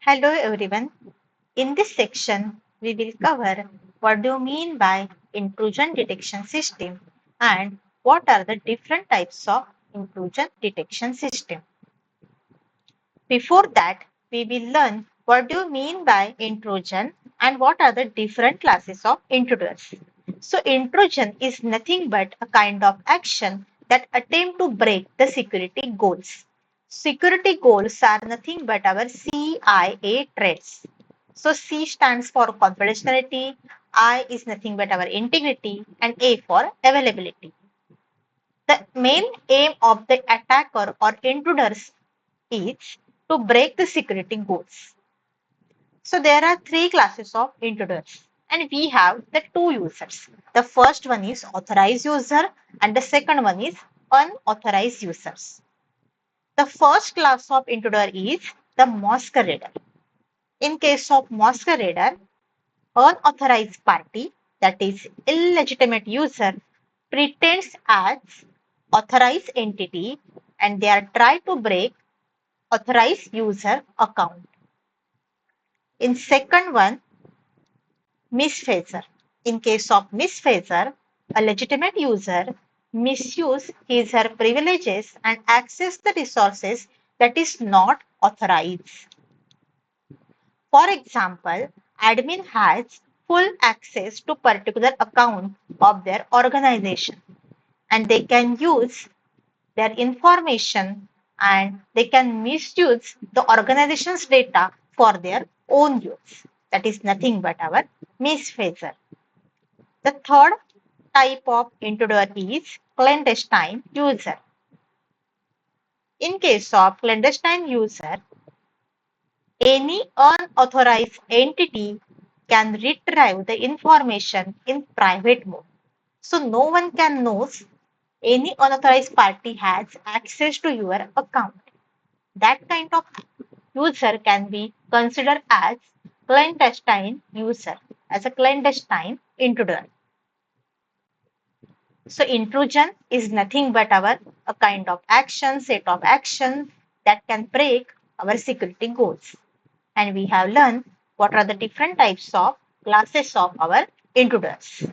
Hello everyone. In this section, we will cover what do you mean by intrusion detection system and what are the different types of intrusion detection system. Before that, we will learn what do you mean by intrusion and what are the different classes of intruders. So intrusion is nothing but a kind of action that attempt to break the security goals. Security goals are nothing but our CIA traits. So C stands for confidentiality, I is nothing but our integrity, and A for availability. The main aim of the attacker or intruders is to break the security goals. So there are three classes of intruders and we have the two users. The first one is authorized user and the second one is unauthorized users. The first class of intruder is the masquerader. In case of masquerader, unauthorized party, that is illegitimate user, pretends as authorized entity and they are trying to break authorized user account. In second one, Misfeasor. In case of misfeasor, a legitimate user misuse his or her privileges and access the resources that is not authorized. For example, admin has full access to particular account of their organization and they can use their information and they can misuse the organization's data for their own use. That is nothing but our misfeasor. The third type of intruder is clandestine user. In case of clandestine user, any unauthorized entity can retrieve the information in private mode. So no one can know any unauthorized party has access to your account. That kind of user can be considered as clandestine user, as a clandestine intruder. So intrusion is nothing but a kind of action, set of actions that can break our security goals. And we have learned what are the different types of classes of our intruders.